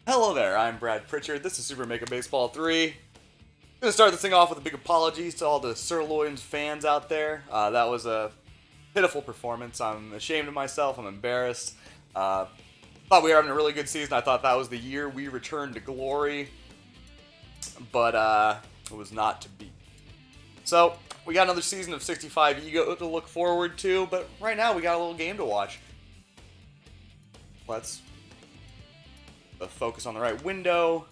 Hello there, I'm Brad Pritchard. This is Super Mega Baseball 3. I'm gonna start this thing off with a big apologies to all the Sirloins fans out there. That was a pitiful performance. I'm ashamed of myself. I'm embarrassed. Thought we were having a really good season. I thought that was the year we returned to glory, but it was not to be. So we got another season of 65 Ego to look forward to, but right now we got a little game to watch. Let's focus on the right window.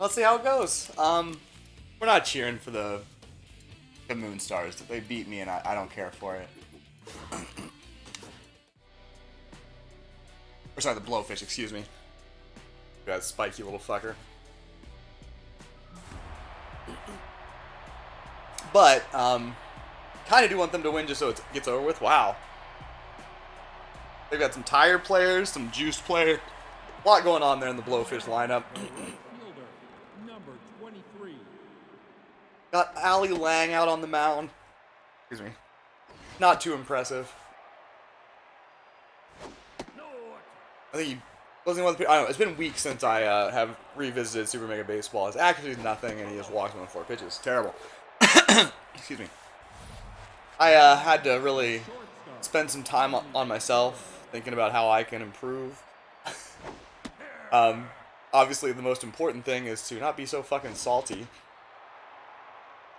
Let's see how it goes. We're not cheering for the Moon Stars. They beat me, and I don't care for it. Or sorry, the Blowfish. Excuse me. That spiky little fucker. But kind of do want them to win just so it gets over with. Wow. They've got some tired players, some juiced players. A lot going on there in the Blowfish lineup. Got Ali Lang out on the mound. Excuse me. Not too impressive. I think he wasn't one of the. I don't know. It's been weeks since I have revisited Super Mega Baseball. It's actually nothing, and he just walks on 4 pitches. Terrible. Excuse me. I had to really spend some time on myself, thinking about how I can improve. Obviously, the most important thing is to not be so fucking salty.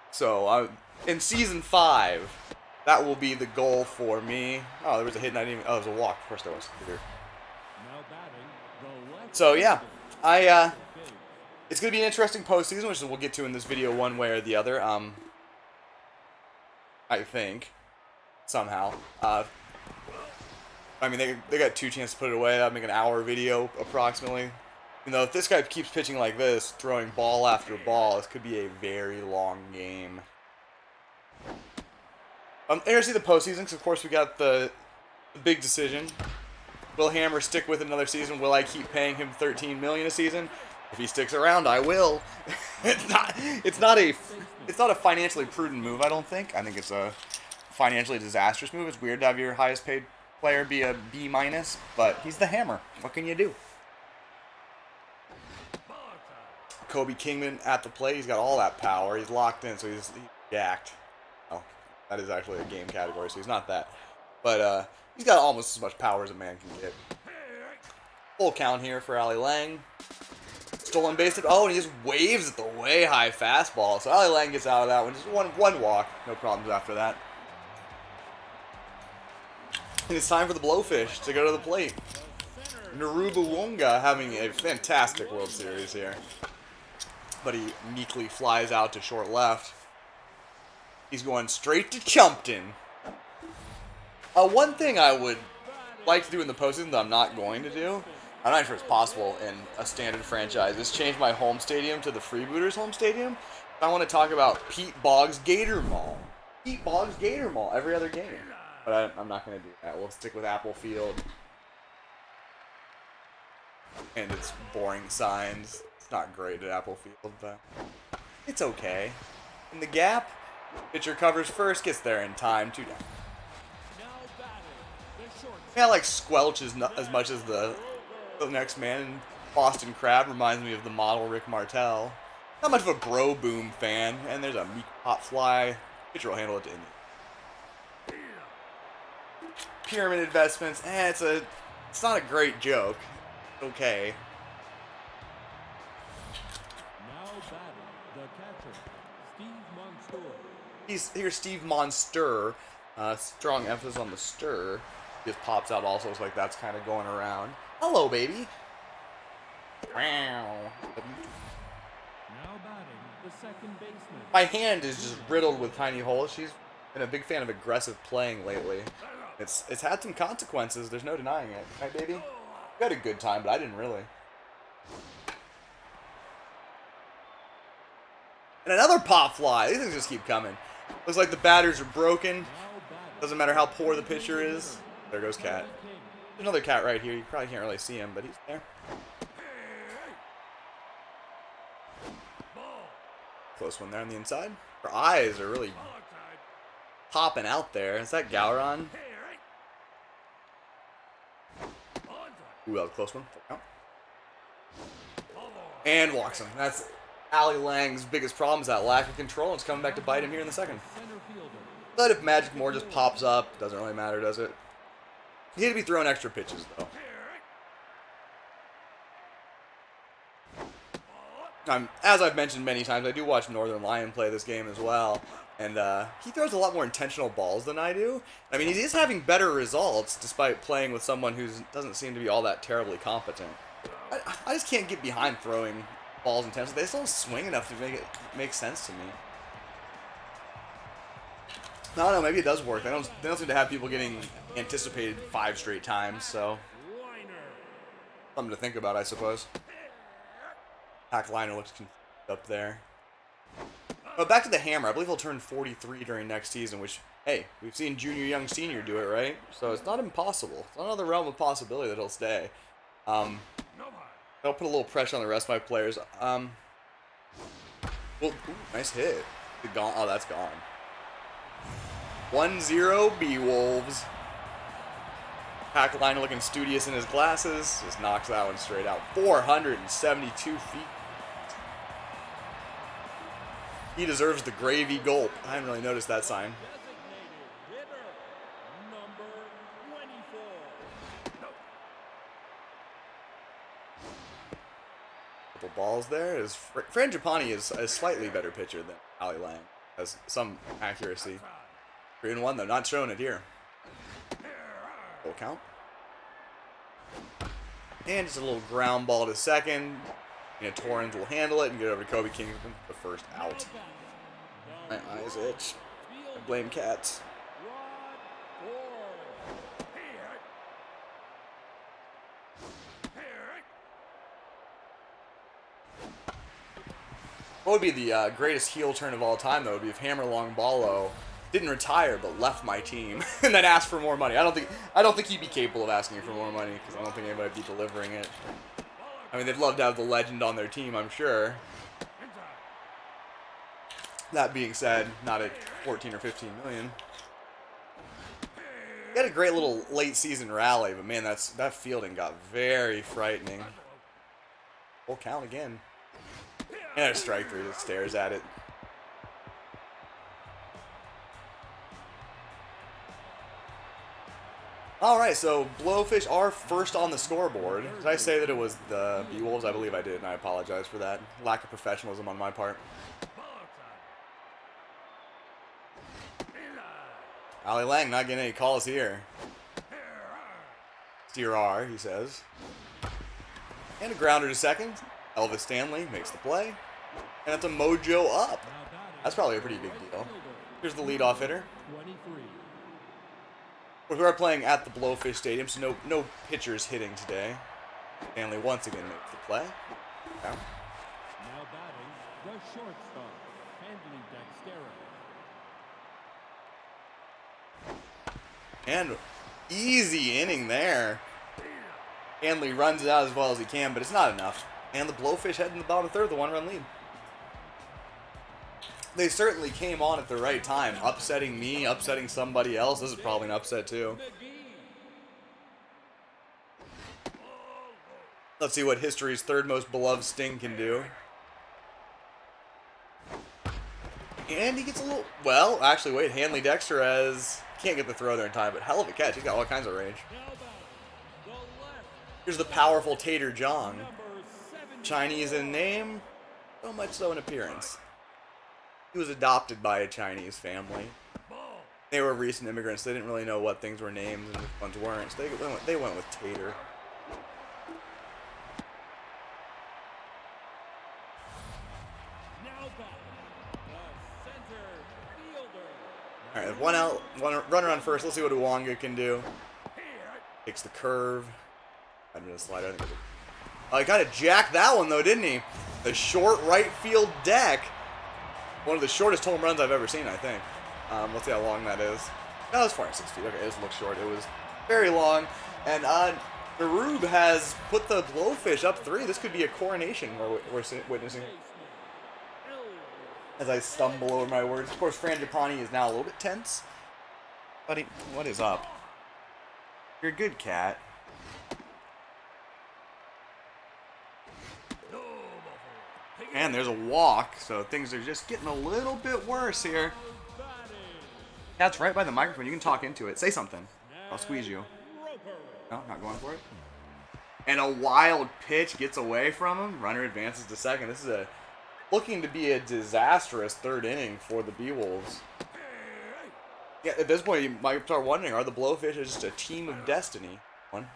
So, in Season 5, that will be the goal for me. Oh, there was a hit and I didn't even... Oh, there was a walk. Of course there was. So, yeah. It's going to be an interesting postseason, which we'll get to in this video one way or the other. I think. Somehow. I mean, they got 2 chances to put it away. That'd make an hour video, approximately. You know, if this guy keeps pitching like this, throwing ball after ball, this could be a very long game. I'm here to see the postseason, because of course we got the big decision. Will Hammer stick with another season? Will I keep paying him $13 million a season? If he sticks around, I will. It's not a financially prudent move, I don't think. I think it's a financially disastrous move. It's weird to have your highest paid player be a B-, but he's the Hammer. What can you do? Kobe Kingman at the plate. He's got all that power. He's locked in, so he's jacked. Oh, that is actually a game category, so he's not that. But he's got almost as much power as a man can get. Full count here for Ali Lang. Stolen base. Oh, and he just waves at the way high fastball. So Ali Lang gets out of that one. Just one walk. No problems after that. And it's time for the Blowfish to go to the plate. Narubu Wonga having a fantastic World Series here. But he meekly flies out to short left. He's going straight to Chumpton. One thing I would like to do in the postseason that I'm not going to do, I'm not sure it's possible in a standard franchise, is change my home stadium to the Freebooters home stadium. I want to talk about Pete Boggs Gator Mall. Pete Boggs Gator Mall every other game. But I'm not going to do that. We'll stick with Apple Field. And its boring signs. It's not great at Apple Field, but it's okay. In the gap, pitcher covers first, gets there in time, 2 down. Yeah, like Squelch is not as much as the next man. And Boston Crab reminds me of the model Rick Martel. Not much of a Bro Boom fan, and there's a meek pop fly. Pitcher will handle it to Indy. Pyramid Investments, it's not a great joke. Okay. Now batting, the catcher, Steve Monster. Here's Steve Monster. Strong emphasis on the stir. He just pops out also, so like that's kind of going around. Hello, baby. Wow. Now batting, the second baseman. My hand is just riddled with tiny holes. She's been a big fan of aggressive playing lately. It's had some consequences. There's no denying it. Right, baby? You had a good time, but I didn't really. And another pop fly. These things just keep coming. Looks like the batters are broken. Doesn't matter how poor the pitcher is. There goes Cat. There's another Cat right here. You probably can't really see him, but he's there. Close one there on the inside. Her eyes are really popping out there. Is that Gowron? Ooh, that was a close one. And walks him. That's Ali Lang's biggest problem, is that lack of control. It's coming back to bite him here in the second. But if Magic Moore just pops up, doesn't really matter, does it? You need to be throwing extra pitches, though. As I've mentioned many times, I do watch Northern Lion play this game as well. And he throws a lot more intentional balls than I do. I mean, he is having better results, despite playing with someone who doesn't seem to be all that terribly competent. I just can't get behind throwing balls intensely. They just don't swing enough to make it make sense to me. I don't know, maybe it does work. They don't seem to have people getting anticipated 5 straight times, so something to think about, I suppose. Pack liner looks up there. But back to the hammer. I believe he'll turn 43 during next season, which, hey, we've seen Junior, Young, Senior do it, right? So it's not impossible. It's not another realm of possibility that he'll stay. I'll put a little pressure on the rest of my players. Well, ooh, nice hit. Gone. Oh, that's gone. 1-0 B-Wolves. Pack liner looking studious in his glasses. Just knocks that one straight out. 472 feet. He deserves the gravy gulp. I haven't really noticed that sign. Couple balls there. Frangipani is a slightly better pitcher than Ali Lang. Has some accuracy. 3-1 though, not showing it here. Full count. And just a little ground ball to second. Torrens will handle it and get over to Kobe Kingston for the first out. My eyes itch. I blame cats. What would be the greatest heel turn of all time, though, would be if Hammer Longballo didn't retire but left my team and then asked for more money. I don't think he'd be capable of asking for more money, because I don't think anybody would be delivering it. I mean, they'd love to have the legend on their team, I'm sure. That being said, not at 14 or 15 million. He had a great little late season rally, but man, that fielding got very frightening. Full count again. And a strike three, just stares at it. Alright, so Blowfish are first on the scoreboard. Did I say that it was the B-Wolves? I believe I did, and I apologize for that. Lack of professionalism on my part. Ali Lang not getting any calls here. Steer R, he says. And a grounder to second. Elvis Stanley makes the play. And that's a mojo up. That's probably a pretty big deal. Here's the leadoff hitter. We are playing at the Blowfish Stadium, so no pitchers hitting today. Stanley once again makes the play. Yeah. Now batting, the shortstop, handling dexterity. And easy inning there. Hanley runs it out as well as he can, but it's not enough. And the Blowfish head in the bottom of the third, the 1-run lead. They certainly came on at the right time, upsetting me, upsetting somebody else. This is probably an upset too. Let's see what history's third most beloved Sting can do. And he gets a little... Well, actually, wait. Hanley Dexterez can't get the throw there in time, but hell of a catch. He's got all kinds of range. Here's the powerful Tater John. Chinese in name, so much so in appearance. He was adopted by a Chinese family. They were recent immigrants. They didn't really know what things were named and which ones weren't, so they went with Tater. Alright, one out, one runner on first. Let's see what Uwanga can do. Takes the curve. I'm gonna slide. I think it was he kind of jacked that one though, didn't he? The short right field deck. One of the shortest home runs I've ever seen, I think. Let's see how long that is. No, it's 406 feet. Okay, it just looks short. It was very long. And Narub has put the Blowfish up 3. This could be a coronation we're witnessing. As I stumble over my words. Of course, Frangipani is now a little bit tense. Buddy, what is up? You're a good cat. And there's a walk, so things are just getting a little bit worse here. That's right by the microphone. You can talk into it. Say something. I'll squeeze you. No, not going for it. And a wild pitch gets away from him. Runner advances to second. This is looking to be a disastrous third inning for the Bwolves. Yeah, at this point, you might start wondering, are the Blowfish just a team of destiny? One.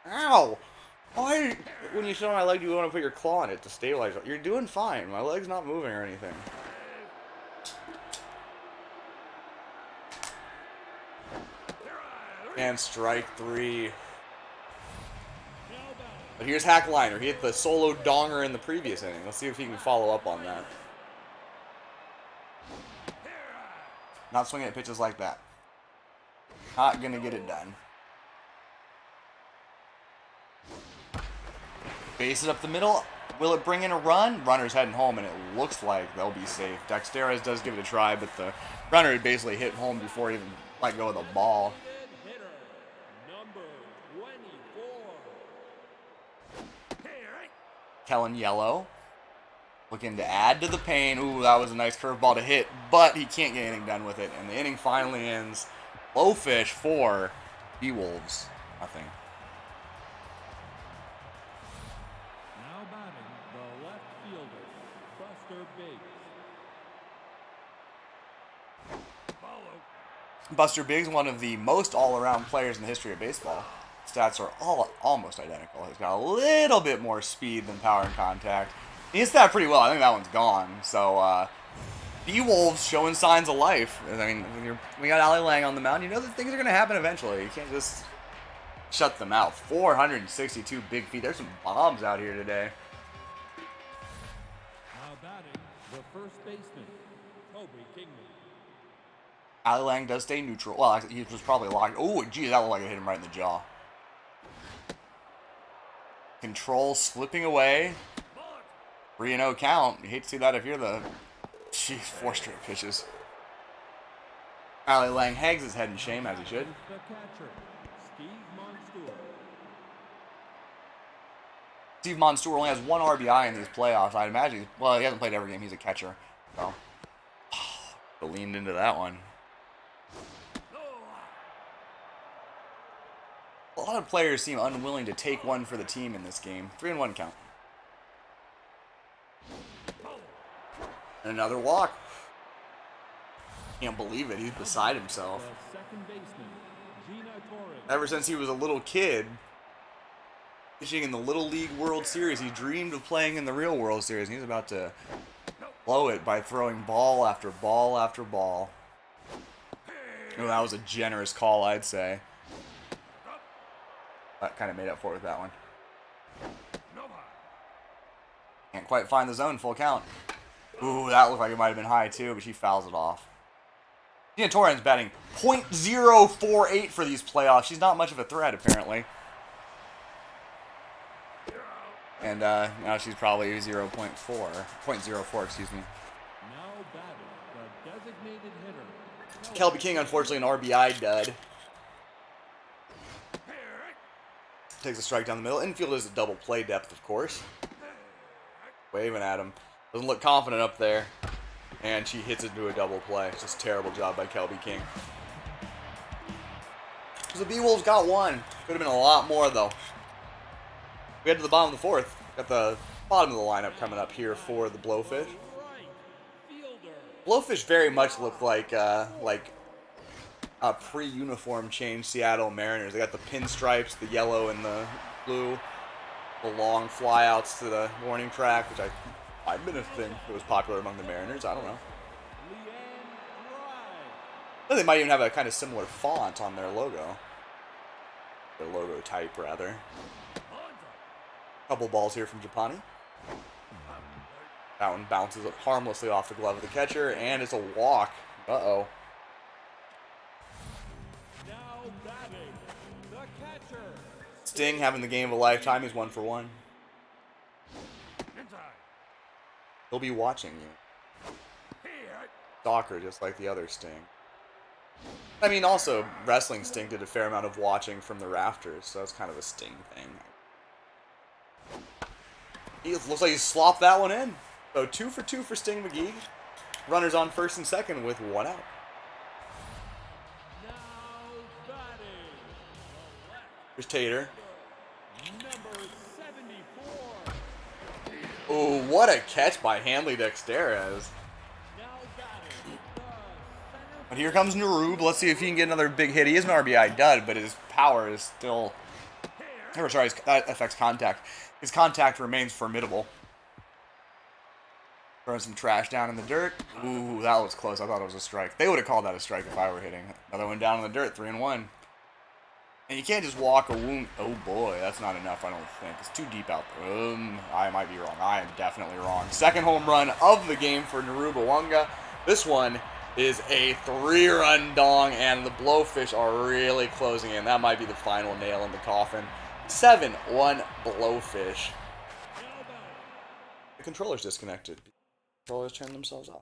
Ow! Why, when you show my leg, do you want to put your claw on it to stabilize it? You're doing fine. My leg's not moving or anything. And strike three. But here's Hackliner. He hit the solo donger in the previous inning. Let's see if he can follow up on that. Not swinging at pitches like that. Not going to get it done. Base it up the middle. Will it bring in a run? Runner's heading home, and it looks like they'll be safe. Dexterez does give it a try, but the runner had basically hit home before he even let go of the ball. Kellen Yellow looking to add to the pain. Ooh, that was a nice curveball to hit, but he can't get anything done with it. And the inning finally ends. Blowfish 4, Bwolves nothing. Now batting the left fielder, Buster Biggs. Buster Biggs, one of the most all-around players in the history of baseball. Stats are all almost identical. He's got a little bit more speed than power and contact. He hits that pretty well. I think that one's gone. So, Bwolves showing signs of life. I mean, we got Ali Lang on the mound. You know that things are going to happen eventually. You can't just shut them out. 462 big feet. There's some bombs out here today. Now batting the first baseman, Kobe Kingman. Ali Lang does stay neutral. Well, he was probably locked. Oh, geez, that looked like it hit him right in the jaw. Control slipping away. 3-0 count. You hate to see that if you're the... Jeez, 4 straight pitches. Ali Lang hangs his head in shame, as he should. The catcher, Steve Monstour. Steve Monstour only has 1 RBI in these playoffs. I'd imagine... Well, he hasn't played every game. He's a catcher. So... leaned into that one. A lot of players seem unwilling to take one for the team in this game. 3-1 count. And another walk. Can't believe it. He's beside himself. The second baseman, Gina Torres. Ever since he was a little kid, pitching in the Little League World Series, he dreamed of playing in the real World Series. And he's about to blow it by throwing ball after ball after ball. Oh, that was a generous call, I'd say. That kind of made up for it with that one. Can't quite find the zone, full count. Ooh, that looked like it might have been high too, but she fouls it off. Gina Torres batting .048 for these playoffs. She's not much of a threat, apparently. And now she's probably 0.04, excuse me. Now batting the designated hitter. Kelby King, unfortunately, an RBI dud. Takes a strike down the middle. Infield is a double play depth, of course. Waving at him. Doesn't look confident up there. And she hits it into a double play. Just a terrible job by Kelby King. So the Bwolves got 1. Could have been a lot more, though. We head to the bottom of the 4th. Got the bottom of the lineup coming up here for the Blowfish. Blowfish very much look like a pre-uniform change Seattle Mariners. They got the pinstripes, the yellow and the blue, the long flyouts to the warning track, which might have been a thing that was popular among the Mariners. I don't know. They might even have a kind of similar font on their logo. Their logo type, rather. Couple balls here from Japani. That one bounces up harmlessly off the glove of the catcher, and it's a walk. Uh-oh. Now batting the catcher. Sting having the game of a lifetime. He's 1 for 1. He'll be watching you. Stalker, just like the other Sting. I mean, also, wrestling Sting did a fair amount of watching from the rafters, so that's kind of a Sting thing. He looks like he slopped that one in. So 2 for 2 for Sting McGee. Runners on first and second with 1 out. Now batting. Here's Tater. Number 74. Oh, what a catch by Hanley Dexterez. Now batting. The center. But here comes Narub. Let's see if he can get another big hit. He is an RBI dud, but his power is still... Or sorry, that affects contact. His contact remains formidable. Throwing some trash down in the dirt. Ooh, that was close. I thought it was a strike. They would have called that a strike if I were hitting. Another one down in the dirt, 3-1. And you can't just walk a wound. Oh boy, that's not enough, I don't think. It's too deep out there. I might be wrong. I am definitely wrong. Second home run of the game for Narubawanga. This one is a 3-run dong, and the Blowfish are really closing in. That might be the final nail in the coffin. 7-1 Blowfish. The controller's disconnected. The controllers turn themselves off.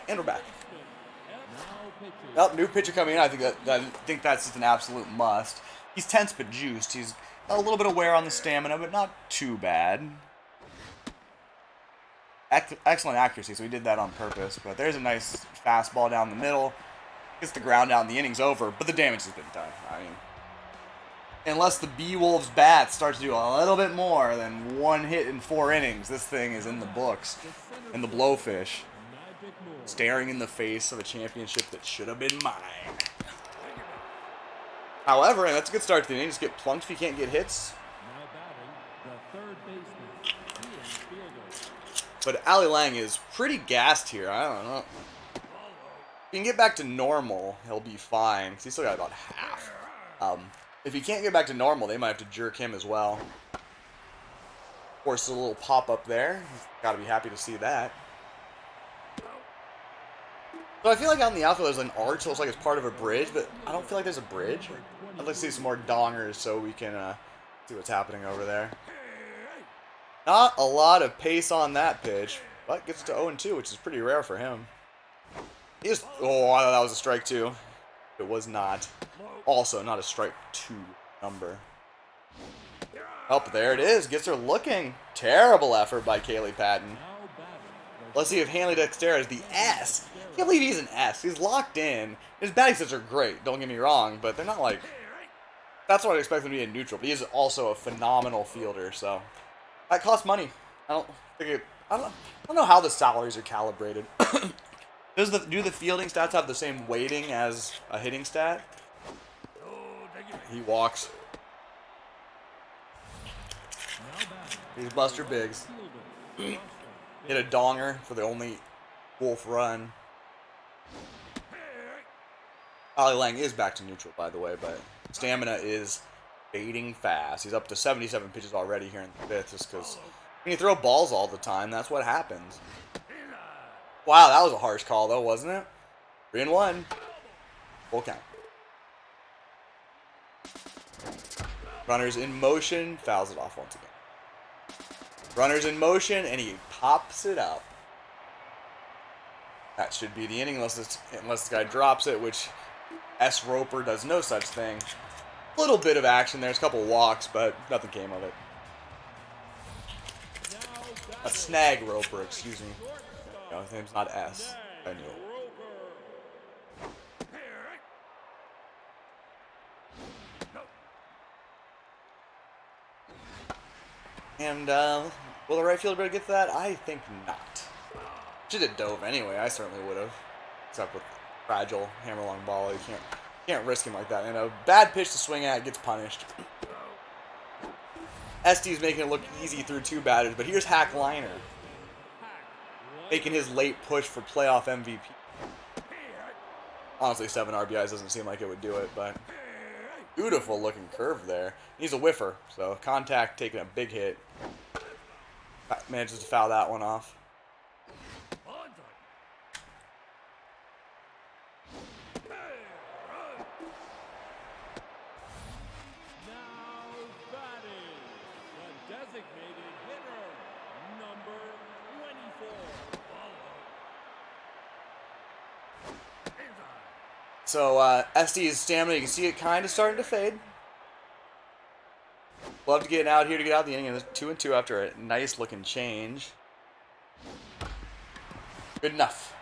And we're back. Oh, new pitcher coming in. I think that's just an absolute must. He's tense but juiced. He's got a little bit of wear on the stamina, but not too bad. Excellent accuracy, so he did that on purpose. But there's a nice fastball down the middle. Gets the ground down, the inning's over, but the damage has been done. I mean, unless the Bee-Wolves bat starts to do a little bit more than 1 hit in 4 innings, this thing is in the books. And the Blowfish, staring in the face of a championship that should have been mine. However, and that's a good start to the inning, just get plunked if you can't get hits. Now batting. The third baseman. Ian Fielder. But Ali Lang is pretty gassed here. I don't know. If he can get back to normal, he'll be fine, because he's still got about half. If he can't get back to normal, they might have to jerk him as well. Of course, a little pop-up there. He's got to be happy to see that. So I feel like out in the outfield there's an arch, so it's like it's part of a bridge, but I don't feel like there's a bridge. I'd like to see some more dongers so we can see what's happening over there. Not a lot of pace on that pitch, but gets to 0-2, which is pretty rare for him. He just, oh, I thought that was a strike 2. It was not. Also, not a strike 2 number. Oh, there it is. Gets her looking. Terrible effort by Kaylee Patton. Let's see if Hanley Dexter is the S. I can't believe he's an S. He's locked in. His batting stats are great, don't get me wrong, but they're not like... That's what I expect him to be in neutral, but he is also a phenomenal fielder, so... That costs money. I don't know how the salaries are calibrated. Do the fielding stats have the same weighting as a hitting stat? He walks. He's Buster Biggs. Hit a donger for the only Wolf run. Ali Lang is back to neutral, by the way, but stamina is fading fast. He's up to 77 pitches already here in the 5th, just because when you throw balls all the time, that's what happens. Wow, that was a harsh call, though, wasn't it? 3-1. Full count. Runners in motion, fouls it off once again. Runners in motion, and he pops it up. That should be the inning, unless this guy drops it, which S. Roper does no such thing. A little bit of action, there's a couple walks, but nothing came of it. A snag Roper, excuse me. No, his name's not S. I knew it. And, will the right fielder be able to get to that? I think not. Should have dove anyway, I certainly would have. Except with fragile hammer-long ball, you can't risk him like that. And a bad pitch to swing at gets punished. SD's making it look easy through 2 batters, but here's Hack Liner. Making his late push for playoff MVP. Honestly, 7 RBIs doesn't seem like it would do it, but beautiful looking curve there. He's a whiffer, so contact taking a big hit. Manages to foul that one off. So, SD's stamina, you can see it kind of starting to fade. Love to get out here to get out the inning. And 2-2 after a nice looking change. Good enough.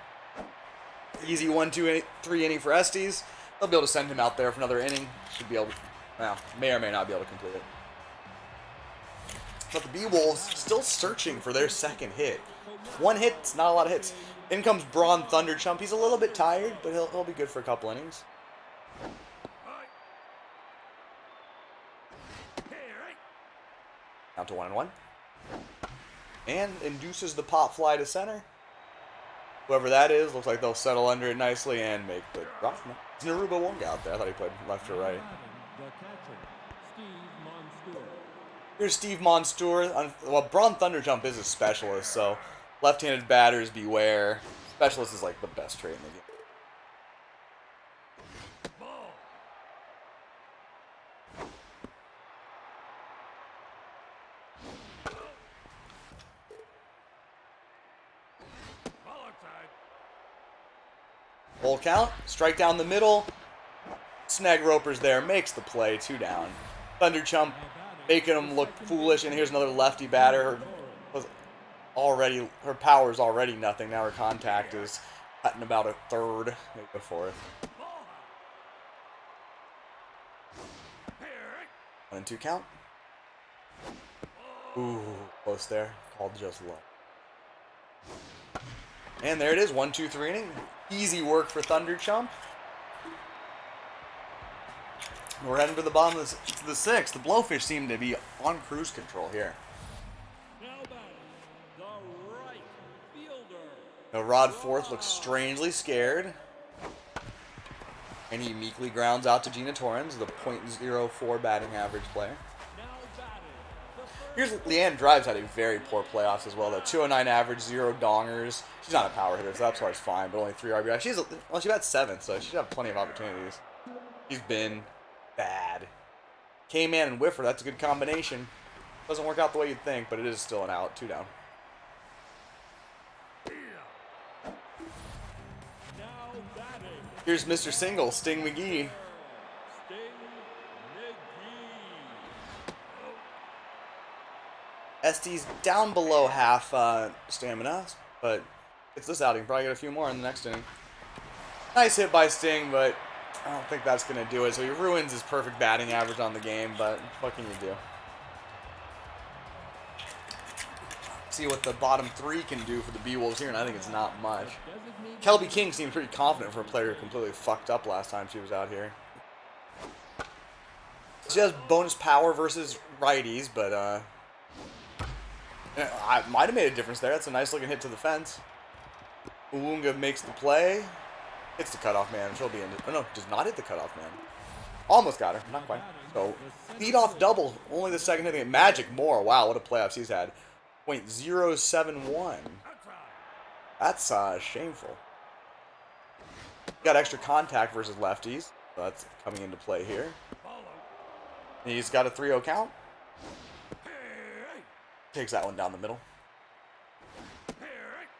Easy 1-2-3 inning for Estes. They'll be able to send him out there for another inning. Should be able to, well, may or may not be able to complete it. But the B-Wolves still searching for their second hit. One hit, it's not a lot of hits. In comes Braun Thunderchump. He's a little bit tired, but he'll be good for a couple innings. Out to 1-1. And induces the pop fly to center. Whoever that is, looks like they'll settle under it nicely and make the drop. It's Naruba Wonga out there. I thought he played left or right. Here's Steve Monstour. Well, Braun Thunderjump is a specialist, so left-handed batters beware. Specialist is like the best trait in the game. Full count, strike down the middle. Snag Roper's there, makes the play, 2 down. Thunderchump making him look foolish, and here's another lefty batter. Her power's already nothing. Now her contact is cutting about a third, maybe a fourth. 1-2 count. Ooh, close there. Called just low. And there it is, 1-2-3 inning. Easy work for Thunderchump. We're heading to the bottom of the 6th. The Blowfish seem to be on cruise control here. Now Rod Forth looks strangely scared. And he meekly grounds out to Gina Torrens, the .04 batting average player. Here's Leanne Drives had a very poor playoffs as well, though. 209 average, 0 dongers. She's not a power hitter, so that part's fine, but only 3 RBI. She's about 7th, so she should have plenty of opportunities. She's been bad. K-Man and Whiffer, that's a good combination. Doesn't work out the way you'd think, but it is still an out. 2 down. Here's Mr. Single, Sting McGee. Estes down below half stamina, but it's this outing. Probably get a few more in the next inning. Nice hit by Sting, but I don't think that's going to do it. So he ruins his perfect batting average on the game, but what can you do? See what the bottom 3 can do for the B-Wolves here, and I think it's not much. Kelby King seems pretty confident for a player who completely fucked up last time she was out here. She has bonus power versus righties, but I might have made a difference there. That's a nice looking hit to the fence. Uwunga makes the play. Hits the cutoff man. She'll be in. Oh no, does not hit the cutoff man. Almost got her. Not quite. So, lead-off double. Only the second hitting it. Magic Moore. Wow, what a playoffs he's had. .071. That's shameful. Got extra contact versus lefties. So that's coming into play here. And he's got a 3-0 count. Takes that one down the middle.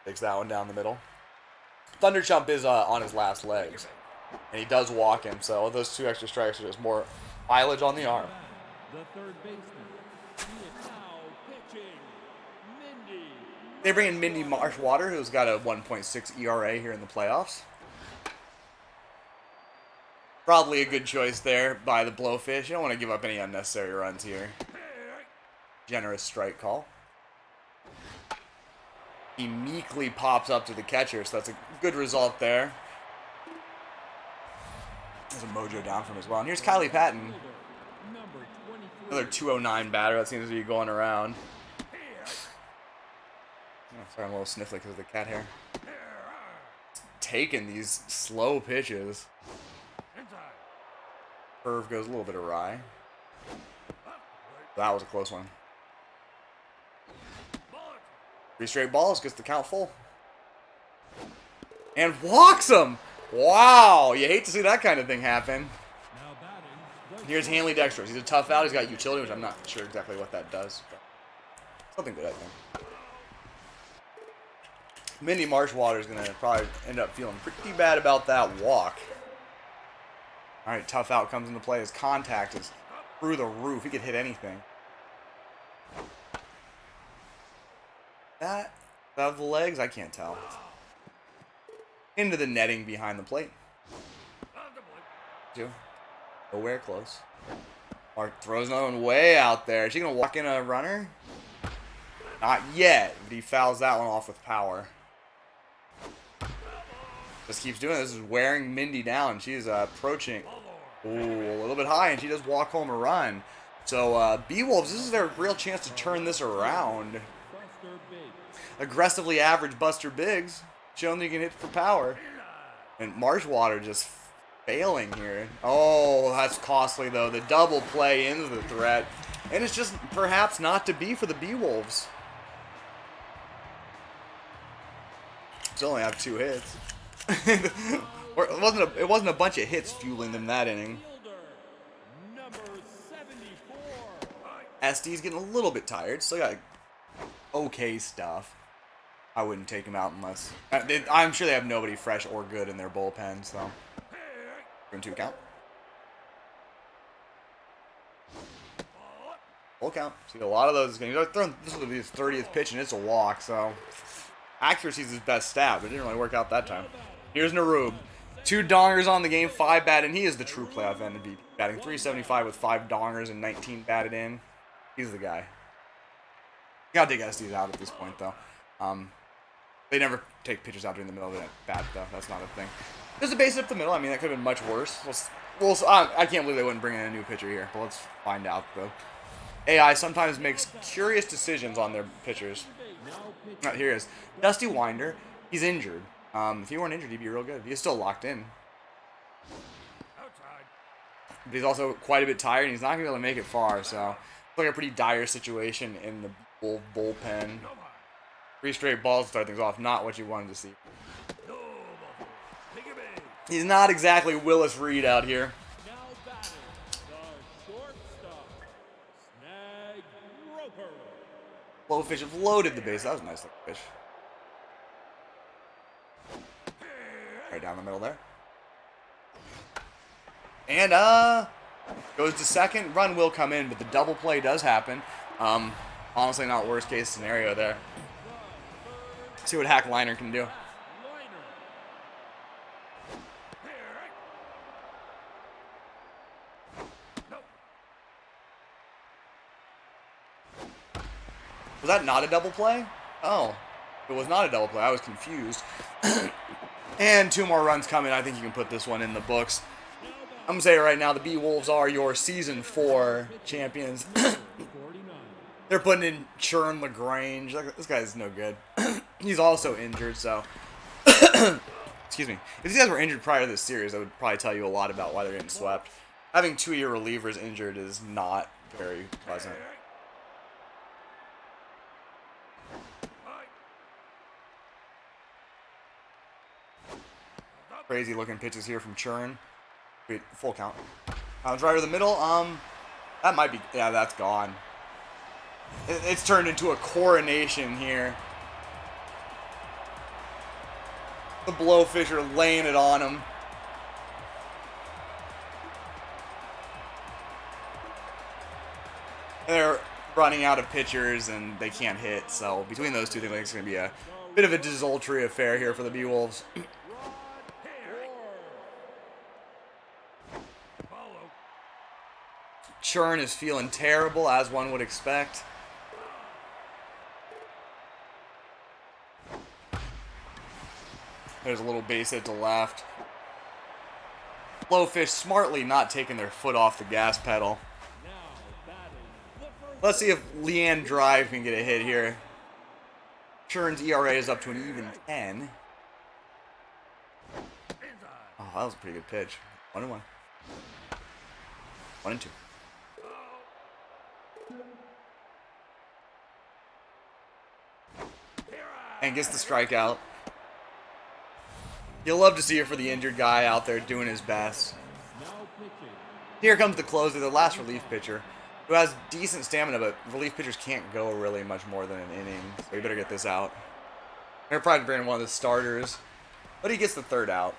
Takes that one down the middle. Thunderchump is on his last legs. And he does walk him, so those 2 extra strikes are just more mileage on the arm. They bring in Mindy Marshwater, who's got a 1.6 ERA here in the playoffs. Probably a good choice there by the Blowfish. You don't want to give up any unnecessary runs here. Generous strike call. He meekly pops up to the catcher, so that's a good result there. There's a mojo down from as well. And here's Kylie Patton. Another 209 batter that seems to be going around. Oh, sorry, I'm a little sniffly because of the cat hair. Taking these slow pitches. Curve goes a little bit awry. That was a close one. 3 straight balls, gets the count full. And walks him! Wow, you hate to see that kind of thing happen. Here's Hanley Dextrose. He's a tough out. He's got utility, which I'm not sure exactly what that does. But something good, I think. Mindy Marshwater is going to probably end up feeling pretty bad about that walk. All right, tough out comes into play. His contact is through the roof. He could hit anything. That of the legs, I can't tell. Into the netting behind the plate. Two. Nowhere close. Mark throws another one way out there. Is she gonna walk in a runner? Not yet, but he fouls that one off with power. Just keeps doing this. This is wearing Mindy down. She is approaching. Ooh, a little bit high, and she does walk home a run. So, B-Wolves, this is their real chance to turn this around. Aggressively average Buster Biggs, showing that you can hit for power. And Marshwater just failing here. Oh, that's costly, though. The double play into the threat. And it's just perhaps not to be for the B-Wolves. Still only have 2 hits. It wasn't a bunch of hits fueling them that inning. SD's getting a little bit tired. Still got okay stuff. I wouldn't take him out unless... I'm sure they have nobody fresh or good in their bullpen, so... 2 count. Full count. See, a lot of those games... This will be his 30th pitch, and it's a walk, so... Accuracy is his best stat, but it didn't really work out that time. Here's Narub. 2 dongers on the game, 5 batted, and he is the true playoff MVP. Batting .375 with 5 dongers and 19 batted in. He's the guy. You gotta take SDs out at this point, though. They never take pitchers out during the middle of the bat, though. That's not a thing. There's a base up the middle. I mean, that could have been much worse. I can't believe they wouldn't bring in a new pitcher here, but let's find out, though. AI sometimes makes curious decisions on their pitchers. Here he is. Dusty Winder. He's injured. If he weren't injured, he'd be real good. He's still locked in. But he's also quite a bit tired, and he's not going to be able to make it far, so it's like a pretty dire situation in the bullpen. 3 straight balls to start things off. Not what you wanted to see. He's not exactly Willis Reed out here. Blowfish have loaded the base. That was a nice looking fish. Right down the middle there. And, goes to second. Run will come in, but the double play does happen. Honestly, not worst case scenario there. See what Hack Liner can do. Was that not a double play? Oh, it was not a double play. I was confused. And 2 more runs coming. I think you can put this one in the books. I'm going to say it right now, the B-Wolves are your Season 4 champions. They're putting in Churn LaGrange. This guy's no good. He's also injured, so... Excuse me. If these guys were injured prior to this series, I would probably tell you a lot about why they're getting swept. Having 2 of your relievers injured is not very pleasant. Crazy looking pitches here from Churn. Wait, full count. Driver to the middle. That might be... Yeah, that's gone. It's turned into a coronation here. The Blowfish are laying it on him. They're running out of pitchers and they can't hit. So between those two things, I think it's going to be a bit of a desultory affair here for the B-Wolves. Churn is feeling terrible, as one would expect. There's a little base hit to left. Blowfish smartly not taking their foot off the gas pedal. Let's see if Leanne Drive can get a hit here. Churn's ERA is up to an even 10. Oh, that was a pretty good pitch. 1-1. 1-2. And gets the strikeout. You'll love to see it for the injured guy out there doing his best. Here comes the closer, the last relief pitcher, who has decent stamina, but relief pitchers can't go really much more than an inning, so you better get this out. They're probably bringing one of the starters, but he gets the 3rd out.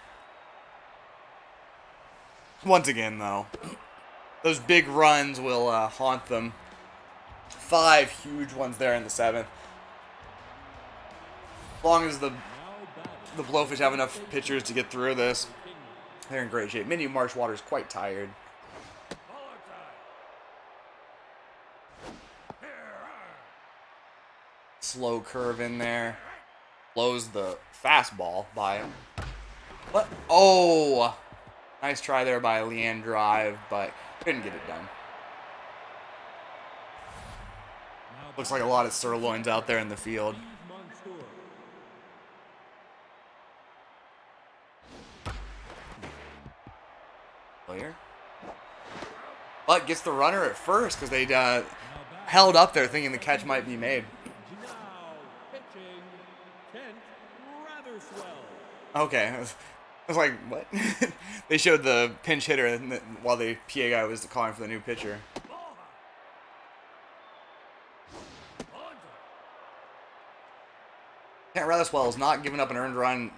Once again, though, those big runs will haunt them. 5 huge ones there in the 7th. long as the Now batting. Blowfish have enough pitchers to get through this, they're in great shape. Mindy Marshwater's quite tired. Slow curve in there. Blows the fastball by him. What? Oh! Nice try there by Leanne Drive, but couldn't get it done. Now Looks like a lot of sirloins out there in the field. Steve Monstour. Player. But gets the runner at first because they held up there thinking the catch might be made. Now pitching. Kent Ratherswell. Okay. I was like, what? They showed the pinch hitter while the PA guy was calling for the new pitcher. Kent Ratherswell is not giving up an earned run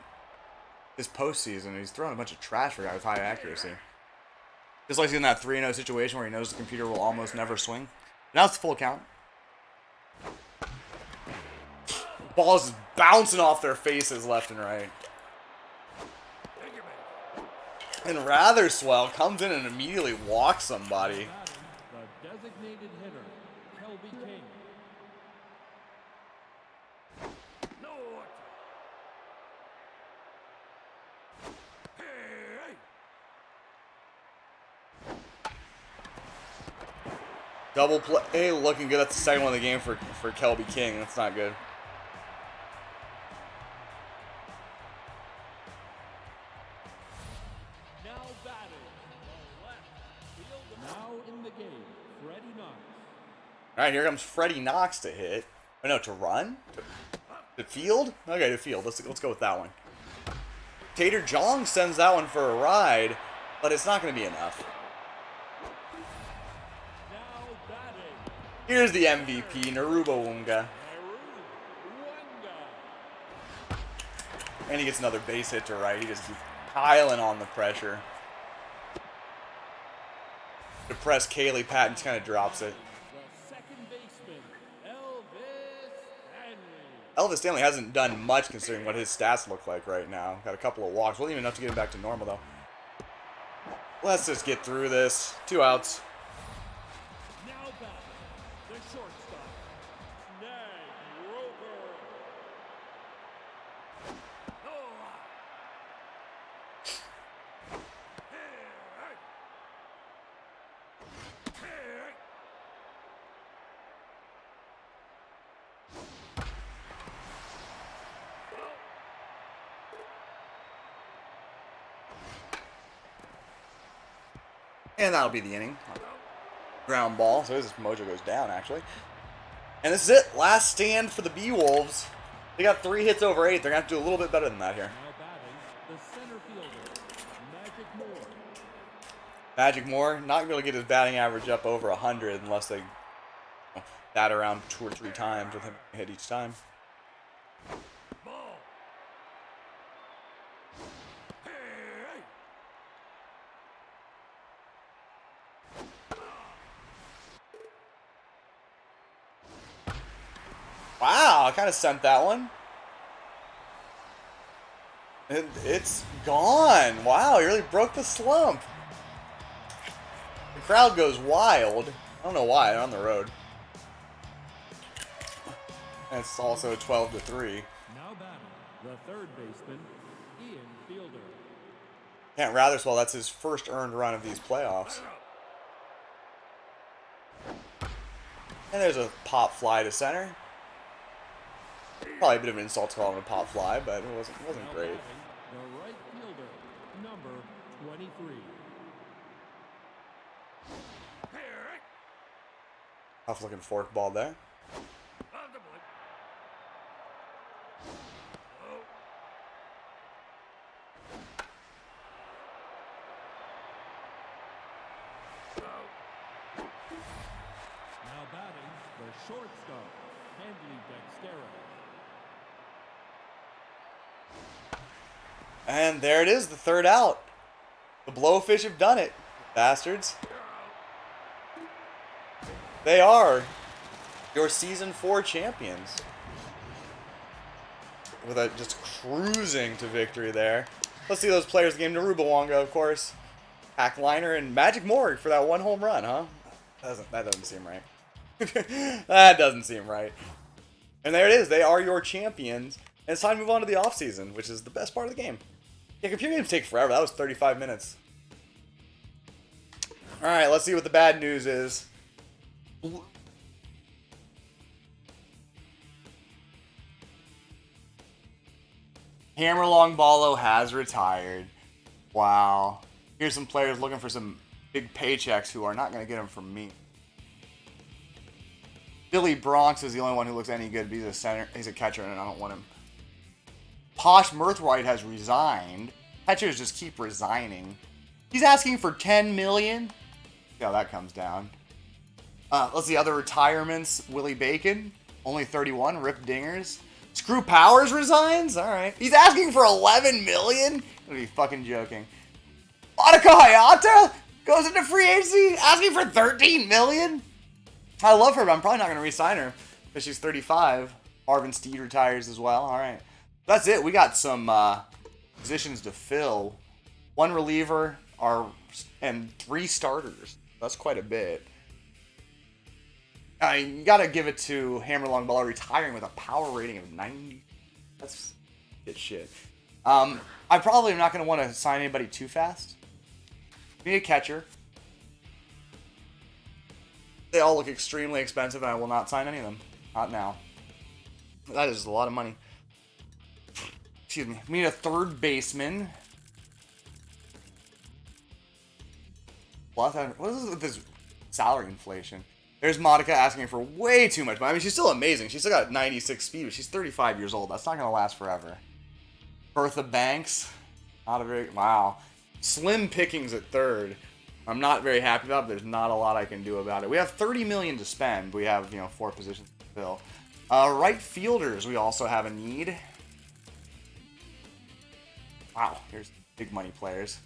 this postseason. He's throwing a bunch of trash for a guy with high accuracy. Just like he's in that 3-0 situation where he knows the computer will almost never swing. Now it's the full count. Balls is bouncing off their faces left and right. And Ratherswell comes in and immediately walks somebody. The designated hitter, Kelby King. Double play, looking good. That's the second one of the game for Kelby King. That's not good. Now batting. The left fielder. Now in the game, Freddie Knox. All right, here comes Freddie Knox to hit. Oh, no, to run? To field? Okay, to field. Let's go with that one. Tater Jong sends that one for a ride, but it's not going to be enough. Now batting. Here's the MVP, Naruba Wunga. And he gets another base hit to right. He just keeps piling on the pressure. Depressed Kaylee Patton kind of drops it. The second baseman, Elvis Stanley. Elvis Stanley hasn't done much considering what his stats look like right now. Got a couple of walks. Wasn't even enough to get him back to normal, though. Let's just get through this. 2 outs. Now batting. The shortstop, Snag Rover. And that'll be the inning. Ground ball. So his mojo goes down, actually. And this is it. Last stand for the B-Wolves. They got 3 hits over 8. They're going to have to do a little bit better than that here. Now batting. The center fielder, Magic Moore. Magic Moore, not going to get his batting average up over 100 unless they bat around 2 or 3 times with him hit each time. Wow, I kind of sent that one. And it's gone. Wow, he really broke the slump. The crowd goes wild. I don't know why, they're on the road. And it's also 12-3. Now batting. The third baseman, Ian Fielder. Kent Ratherswell, that's his first earned run of these playoffs. And there's a pop fly to center. Probably a bit of an insult to call him a pop fly, but it wasn't Now great. batting. The right fielder, number 23. Tough looking fork ball there. Now batting. The shortstop, Handley Dexterra. And there it is, the third out. The Blowfish have done it, bastards. They are your Season 4 champions. with a just cruising to victory there. Let's see those players game to Rubawonga, of course. Hack Liner and Magic Morg for that 1 home run, huh? That doesn't seem right. That doesn't seem right. And there it is. They are your champions. And it's time to move on to the offseason, which is the best part of the game. Yeah, computer games take forever. That was 35 minutes. Alright, let's see what the bad news is. Hammerlong Ballo has retired. Wow. Here's some players looking for some big paychecks who are not going to get them from me. Billy Bronx is the only one who looks any good, but he's a center. He's a catcher, and I don't want him. Posh Mirthright has resigned. Catchers just keep resigning. He's asking for $10 million. See how that comes down. Let's see other retirements. Willie Bacon, only 31. Rip Dingers. Screw Powers resigns. All right. He's asking for $11 million. I'm gonna be fucking joking. Monica Hayata goes into free agency, asking for $13 million. I love her, but I'm probably not gonna re-sign her because she's 35. Marvin Steed retires as well. All right. That's it. We got some positions to fill. 1 reliever and 3 starters. That's quite a bit. You gotta give it to Hammerlong Ballo retiring with a power rating of 90. That's good shit. I probably am not gonna want to sign anybody too fast. Be a catcher. They all look extremely expensive, and I will not sign any of them. Not now. That is a lot of money. Excuse me. We need a 3rd baseman. What is this with this salary inflation? There's Monica asking for way too much money. I mean, she's still amazing. She's still got 96 speed, but she's 35 years old. That's not going to last forever. Bertha Banks. Not a very... Wow. Slim pickings at 3rd. I'm not very happy about it, but there's not a lot I can do about it. We have $30 million to spend. We have, 4 positions to fill. Right fielders, we also have a need. Wow. Here's big money players.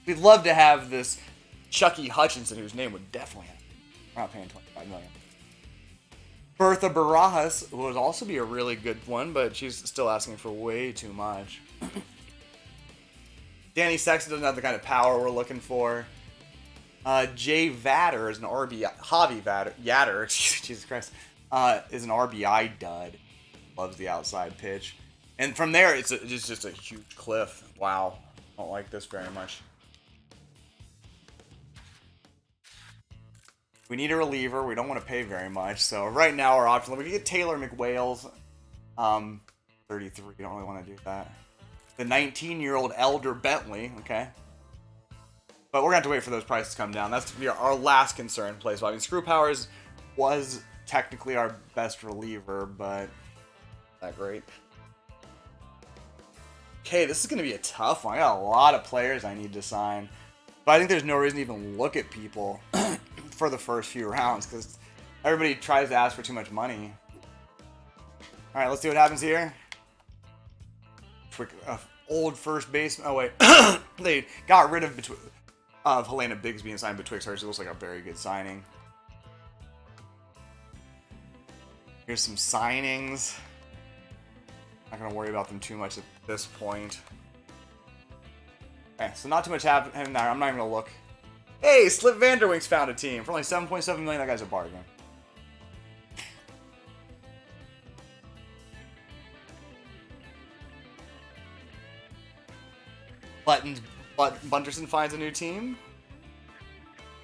We'd love to have this Chucky Hutchinson, whose name would definitely have. We're not paying $25 million. Bertha Barajas would also be a really good one, but she's still asking for way too much. Danny Sexton doesn't have the kind of power we're looking for. Jay Vatter is an RBI. Javi Yatter, Jesus Christ, is an RBI dud. Loves the outside pitch. And from there, it's just a huge cliff. Wow. I don't like this very much. We need a reliever. We don't want to pay very much. So right now our option, we can get Taylor McWales. 33. We don't really want to do that. The 19-year-old Elder Bentley. Okay. But we're going to have to wait for those prices to come down. That's to be our last concern place. I mean, Screw Powers was technically our best reliever, but not great. Okay, this is going to be a tough one. I got a lot of players I need to sign. But I think there's no reason to even look at people for the first few rounds because everybody tries to ask for too much money. All right, let's see what happens here. Old first baseman. Oh, wait. They got rid of Helena Biggs being signed betwixt her. It looks like a very good signing. Here's some signings. Not going to worry about them too much at this point. Okay, so not too much happening there. I'm not even going to look. Hey, Slip Vanderwink's found a team. For only $7.7 million, that guy's a bargain. Bunderson finds a new team.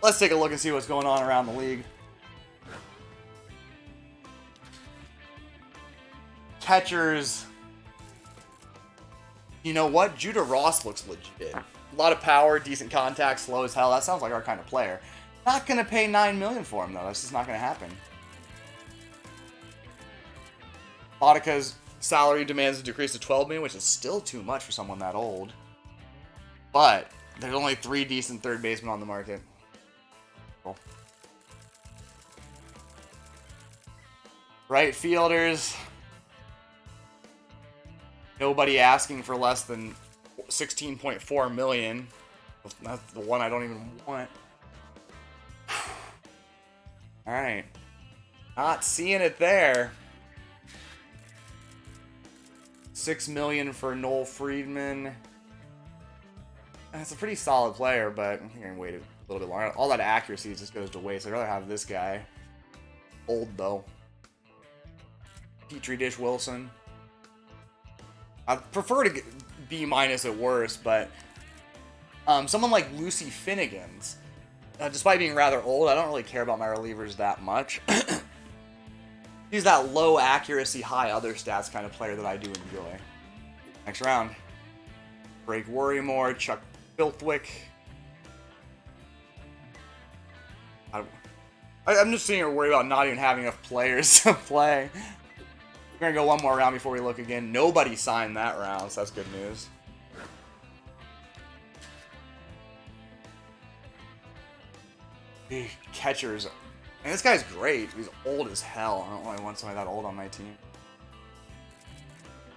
Let's take a look and see what's going on around the league. Catchers. You know what? Judah Ross looks legit. A lot of power, decent contact, slow as hell. That sounds like our kind of player. Not going to pay $9 million for him, though. That's just not going to happen. Monica's salary demands to decrease to $12 million, which is still too much for someone that old. But there's only 3 decent third basemen on the market. Cool. Right fielders. Nobody asking for less than $16.4 million. That's the one I don't even want. Alright. Not seeing it there. $6 million for Noel Friedman. That's a pretty solid player, but I'm going to wait a little bit longer. All that accuracy just goes to waste. I'd rather have this guy. Old, though. Petri Dish Wilson. I prefer to get B- at worst, but someone like Lucy Finnegan's, despite being rather old, I don't really care about my relievers that much. He's that low accuracy, high other stats kind of player that I do enjoy. Next round. Drake Worrymore, Chuck Filthwick. I'm just sitting here worried about not even having enough players to play. We're going to go one more round before we look again. Nobody signed that round, so that's good news. Catchers. And this guy's great. He's old as hell. I don't really want somebody that old on my team.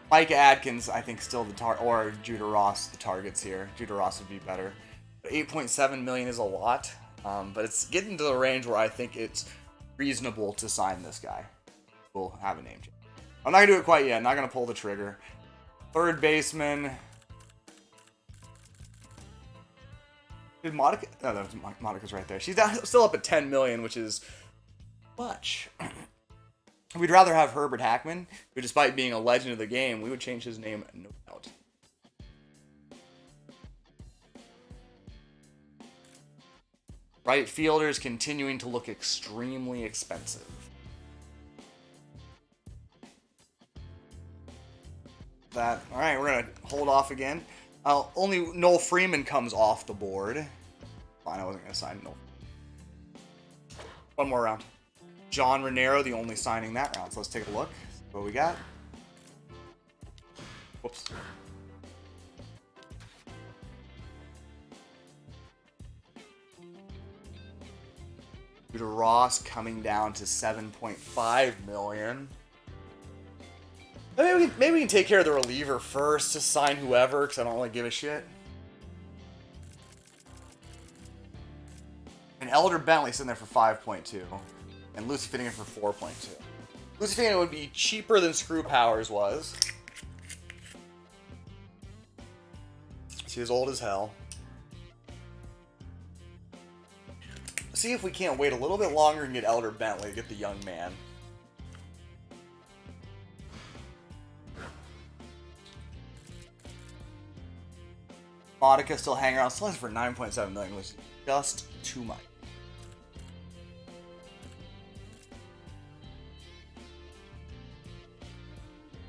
Mike Adkins, I think, still the target, or Judah Ross, the targets here. Judah Ross would be better. But 8.7 million is a lot, but it's getting to the range where I think it's reasonable to sign this guy. We'll have a name change. I'm not gonna do it quite yet. I'm not gonna pull the trigger. Third baseman. Did Monica? Oh, that was Monica's right there. She's still up at 10 million, which is much. We'd rather have Herbert Hackman, who, despite being a legend of the game, we would change his name, no doubt. Right fielders continuing to look extremely expensive. That all right? We're gonna hold off again. Only Noel Freeman comes off the board. Fine, I wasn't gonna sign Noel. One more round. John Renero, the only signing that round. So let's take a look. What we got? Whoops. Judah Ross coming down to 7.5 million. Maybe we can take care of the reliever first to sign whoever, because I don't really give a shit. And Elder Bentley sitting there for 5.2. And Lucy Finnegan for 4.2. Lucy Finnegan would be cheaper than Screw Powers was. She is old as hell. See if we can't wait a little bit longer and get Elder Bentley, get the young man. Monica still hanging around, still has for 9.7 million, which is just too much.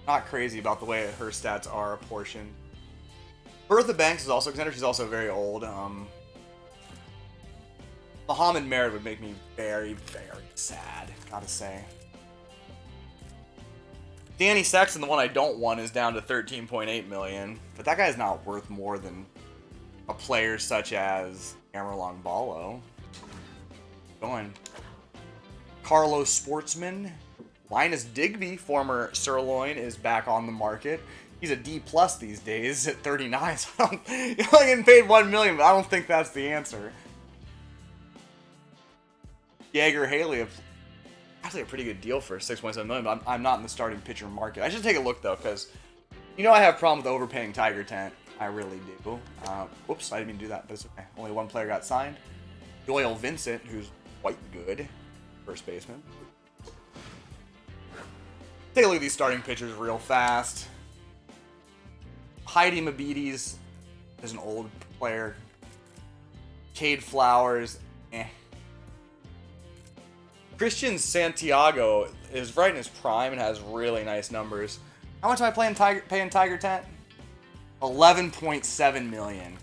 Not crazy about the way her stats are apportioned. Bertha Banks is also contender. She's also very old. Muhammad Merritt would make me very, very sad, gotta say. Danny Sexton, the one I don't want, is down to 13.8 million, but that guy's not worth more than a player such as Amerlong Ballo. Going. Carlos Sportsman. Linus Digby, former Sirloin, is back on the market. He's a D+ these days at 39. So you're only getting paid $1 million, but I don't think that's the answer. Jaeger Haley, actually a pretty good deal for 6.7 million, but I'm not in the starting pitcher market. I should take a look though, because you know I have a problem with overpaying Tiger Tent. I really do. Whoops, I didn't mean to do that, but it's okay. Only one player got signed. Doyle Vincent, who's quite good, first baseman. Take a look at these starting pitchers real fast. Heidi Mabides is an old player. Cade Flowers, eh. Christian Santiago is right in his prime and has really nice numbers. How much am I paying Tiger Tent? 11.7 million.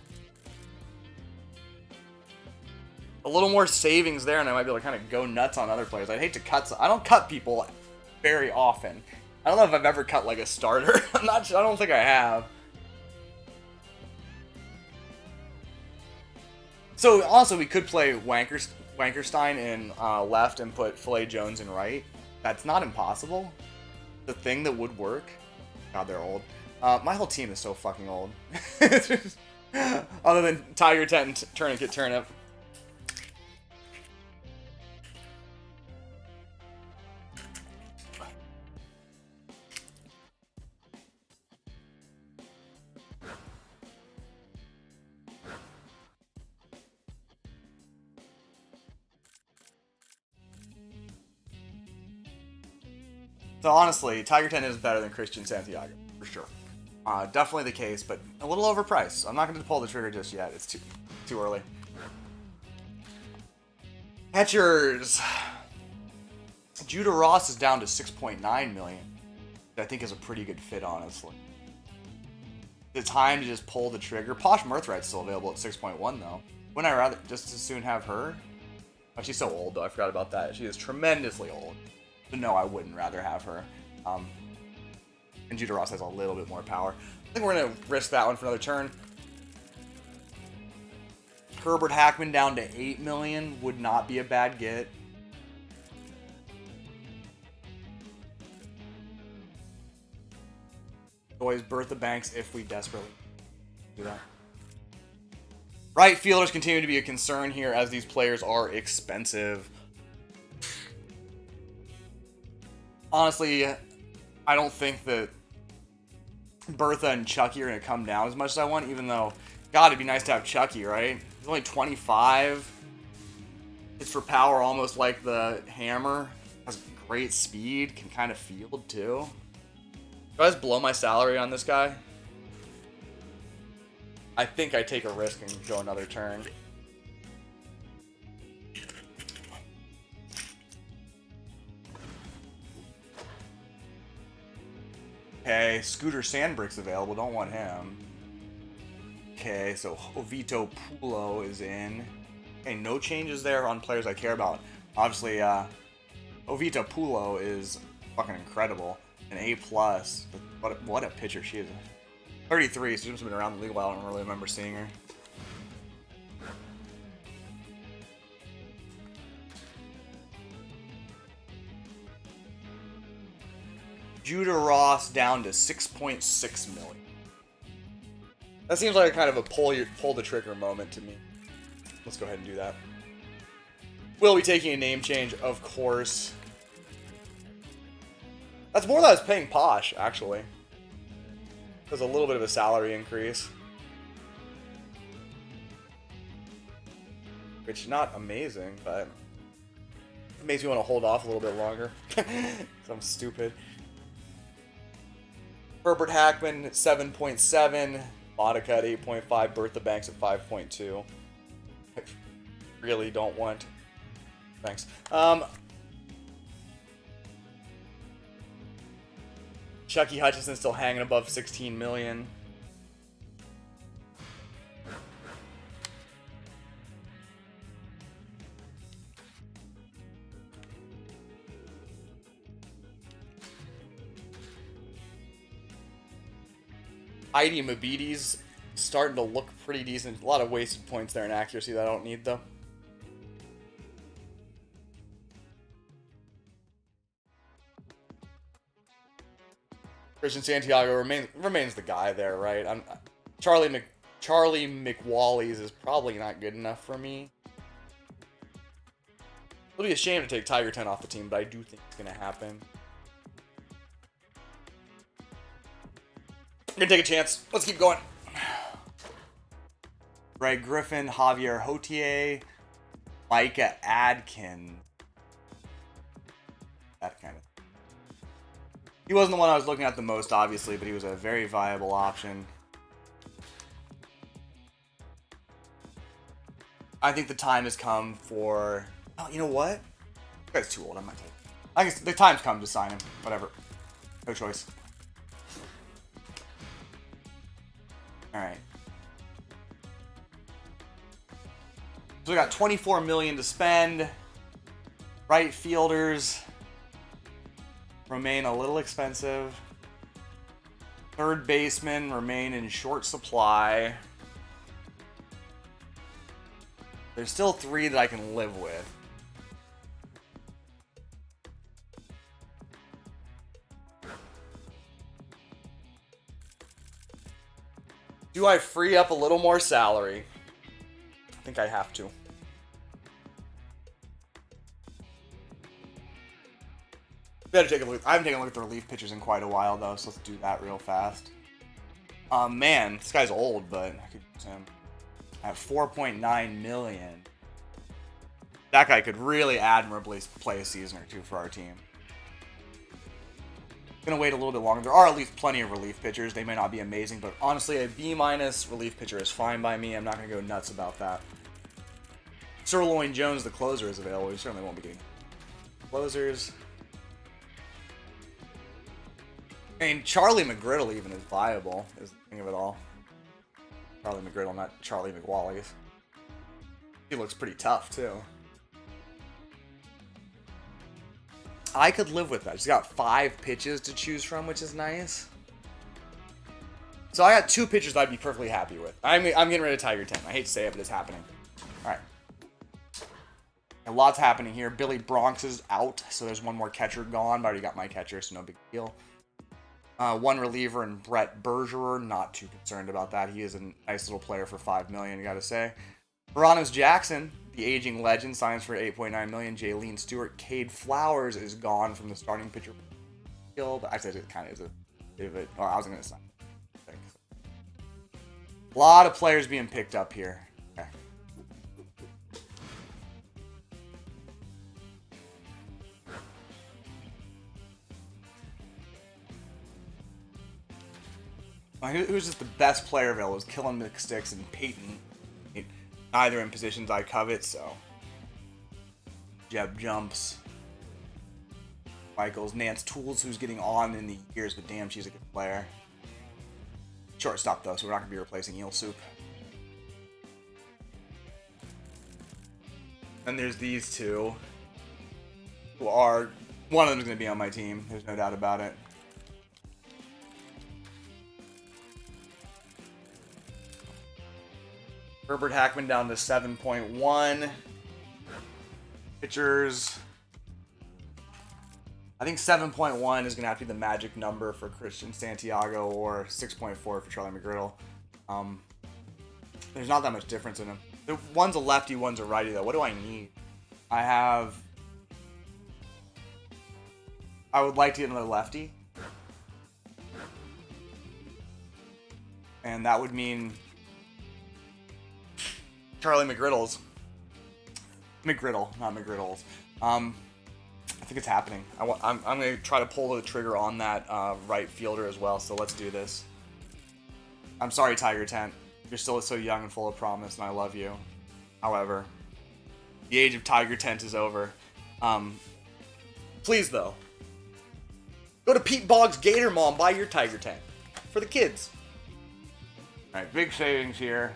A little more savings there, and I might be able to kind of go nuts on other players. I'd hate to cut. I don't cut people very often. I don't know if I've ever cut like a starter. I'm not sure. I don't think I have. So also we could play Wankerstein in left and put Filet Jones in right. That's not impossible. The thing that would work. God, they're old. My whole team is so fucking old. Other than Tiger Tent and Tourniquet Turnip. So honestly, Tiger 10 is better than Christian Santiago, for sure. Definitely the case, but a little overpriced. I'm not going to pull the trigger just yet. It's too early. Catchers. Judah Ross is down to 6.9 million. I think is a pretty good fit, honestly. The time to just pull the trigger. Posh Mirthride's still available at 6.1 though. Wouldn't I rather just as soon have her? Oh, she's so old though. I forgot about that. She is tremendously old. So no, I wouldn't rather have her. And Judah Ross has a little bit more power. I think we're gonna risk that one for another turn. Herbert Hackman down to 8 million would not be a bad get. Always Bertha Banks if we desperately do that. Right fielders continue to be a concern here as these players are expensive. Honestly, I don't think that Bertha and Chucky are going to come down as much as I want, even though, God, it'd be nice to have Chucky, right? He's only 25. It's for power almost like the Hammer. Has great speed, can kind of field too. Do I just blow my salary on this guy? I think I take a risk and go another turn. Okay, Scooter Sandbrick's available. Don't want him. Okay, so Oviedo Pulo is in. Okay, no changes there on players I care about. Obviously, Oviedo Pulo is fucking incredible. An A+. What a pitcher she is. 33, so she's been around the league a while. I don't really remember seeing her. Judah Ross down to 6.6 million. That seems like a kind of a pull the trigger moment to me. Let's go ahead and do that. Will be taking a name change, of course. That's more than I was paying Posh, actually. There's a little bit of a salary increase. Which is not amazing, but it makes me want to hold off a little bit longer. Because I'm stupid. Herbert Hackman at 7.7. Monica at 8.5. Bertha Banks at 5.2. I really don't want... Thanks. Chucky Hutchinson still hanging above 16 million. Heidi Mabides starting to look pretty decent. A lot of wasted points there in accuracy that I don't need though. Christian Santiago remains the guy there, right? Charlie McWallies is probably not good enough for me. It'll be a shame to take Tiger 10 off the team, but I do think it's gonna happen. I'm gonna take a chance. Let's keep going. Greg Griffin, Javier Hotier, Micah Adkin. That kind of. He wasn't the one I was looking at the most, obviously, but he was a very viable option. I think the time has come for... Oh, you know what? This guy's too old. I'm not taking. I guess the time's come to sign him. Whatever. No choice. Alright. So we got 24 million to spend. Right fielders remain a little expensive. Third baseman remain in short supply. There's still 3 that I can live with. Do I free up a little more salary? I think I have to. Better take a look. I haven't taken a look at the relief pitchers in quite a while, though, so let's do that real fast. Man, this guy's old, but I could use him. At 4.9 million. That guy could really admirably play a season or two for our team. Gonna wait a little bit longer. There are at least plenty of relief pitchers. They may not be amazing, but honestly, a B- relief pitcher is fine by me. I'm not gonna go nuts about that. Sirloin Jones, the closer, is available. We certainly won't be getting closers. I mean, Charlie McGriddle even is viable, is the thing of it all. Charlie McGriddle, not Charlie McWallies. He looks pretty tough, too. I could live with that. She's got 5 pitches to choose from, which is nice. So I got 2 pitchers I'd be perfectly happy with. I'm getting rid of Tiger 10. I hate to say it, but it's happening. All right. And lots happening here. Billy Bronx is out, so there's one more catcher gone. But I already got my catcher, so no big deal. One reliever and Brett Bergerer. Not too concerned about that. He is a nice little player for $5 million, you got to say. Veronis Jackson, the aging legend, signs for $8.9 million. Jaylene Stewart. Cade Flowers is gone from the starting pitcher guild. Actually, it kind of is a bit of it. Oh, I was going to sign. A lot of players being picked up here. Okay. Who's just the best player available? Is Killen McSticks and Peyton. Neither in positions I covet, so. Jeb Jumps. Michaels. Nance Tools, who's getting on in the years, but damn, she's a good player. Shortstop, though, so we're not going to be replacing Eel Soup. And there's these two, who are... One of them is going to be on my team. There's no doubt about it. Herbert Hackman down to 7.1. Pitchers. I think 7.1 is going to have to be the magic number for Christian Santiago, or 6.4 for Charlie McGriddle. There's not that much difference in them. One's a lefty, one's a righty, though. What do I need? I would like to get another lefty. And that would mean Charlie McGriddles. McGriddle, not McGriddles. I think it's happening. I'm going to try to pull the trigger on that right fielder as well, so let's do this. I'm sorry, Tiger Tent. You're still so young and full of promise, and I love you. However, the age of Tiger Tent is over. Please, though, go to Pete Boggs' Gator Mall and buy your Tiger Tent. For the kids. Alright, big savings here.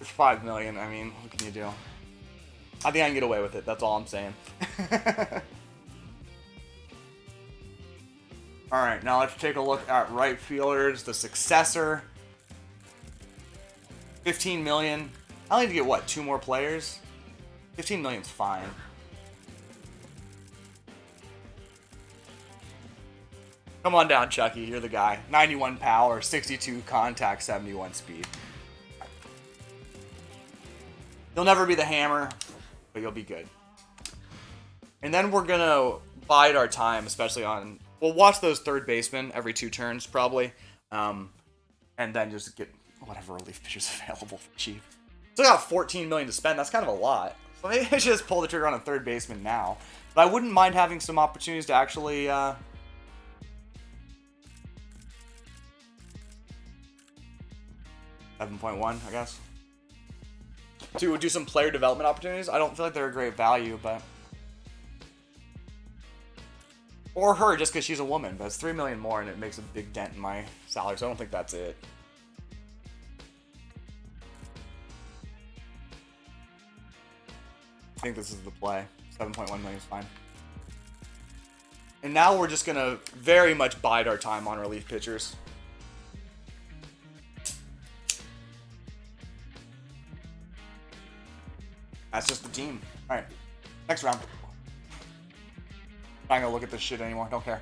It's $5 million. I mean, what can you do? I think I can get away with it. That's all I'm saying. Alright, now let's take a look at right fielders. The successor. $15 million. I only need to get, what, 2 more players? $15 million's fine. Come on down, Chucky. You're the guy. 91 power, 62 contact, 71 speed. You'll never be the hammer, but you'll be good. And then we're going to bide our time, especially on... We'll watch those third basemen every 2 turns, probably. And then just get whatever relief pitchers available for cheap. Still got $14 million to spend. That's kind of a lot. So maybe I should just pull the trigger on a third baseman now. But I wouldn't mind having some opportunities to actually... 7.1, I guess. To do some player development opportunities. I don't feel like they're a great value, but... Or her, just because she's a woman. But it's $3 million more, and it makes a big dent in my salary, so I don't think that's it. I think this is the play. 7.1 million is fine. And now we're just going to very much bide our time on relief pitchers. That's just the team. Alright. Next round. I'm not gonna look at this shit anymore. Don't care.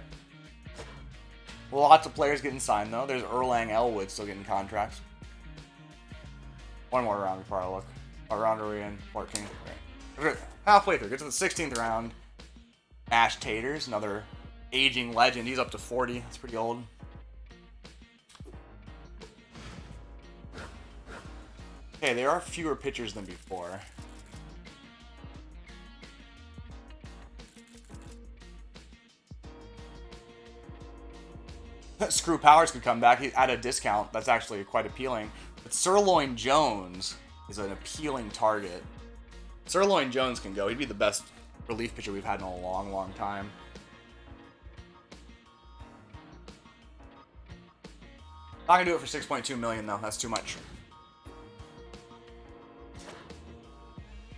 Lots of players getting signed, though. There's Erlang Elwood still getting contracts. One more round before I look. What round are we in? 14th. Okay. Halfway through. Get to the 16th round. Ash Taters, another aging legend. He's up to 40. That's pretty old. Okay, there are fewer pitchers than before. Screw Powers could come back at a discount. That's actually quite appealing. But Sirloin Jones is an appealing target. Sirloin Jones can go. He'd be the best relief pitcher we've had in a long, long time. Not gonna do it for 6.2 million though. That's too much.